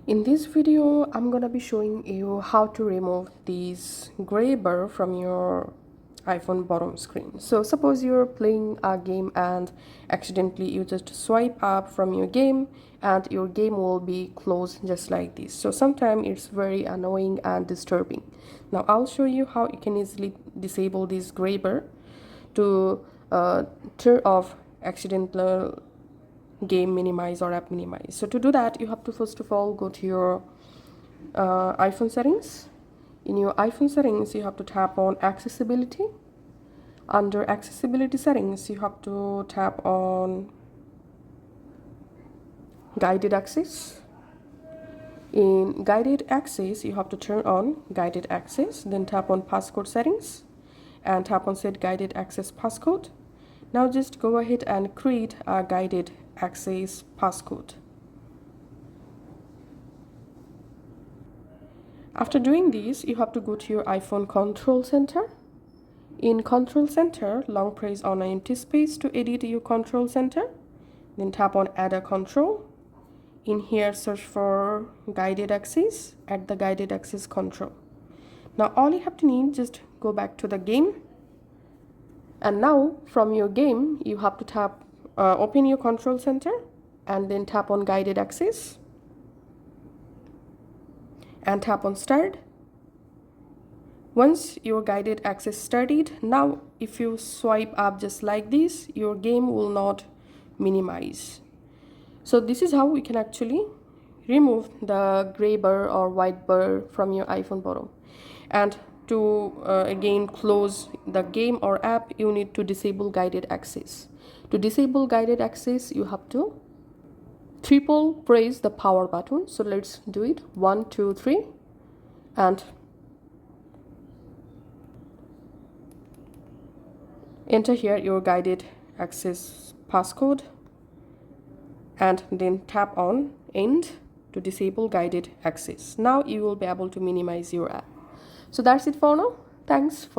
In this video, I'm gonna be showing you how to remove this gray bar from your iPhone bottom screen. So suppose you're playing a game and accidentally you just swipe up from your game and your game will be closed just like this. So sometimes it's very annoying and disturbing. Now I'll show you how you can easily disable this gray bar to turn off accidental game minimize or app minimize. So to do that, you have to first of all go to your iPhone settings. In your iPhone settings, you have to tap on accessibility. Under accessibility settings, you have to tap on guided access. In guided access, you have to turn on guided access, then tap on passcode settings and tap on set guided access passcode. Now just go ahead and create a guided access passcode. After doing this, you have to go to your iPhone control center. In control center, long press on an empty space to edit your control center. Then tap on add a control. In here, search for guided access, add the guided access control. Now all you have to need, just go back to the game. And now from your game, you have to tap open your control center and then tap on guided access and tap on start. Once your guided access started, now if you swipe up just like this, your game will not minimize. So this is how we can actually remove the gray bar or white bar from your iPhone bottom. And to again close the game or app, you need to disable guided access. To disable guided access, you have to triple press the power button. So let's do it. 1, 2, 3, and enter here your guided access passcode and then tap on end to disable guided access. Now you will be able to minimize your app. So that's it for now. Thanks for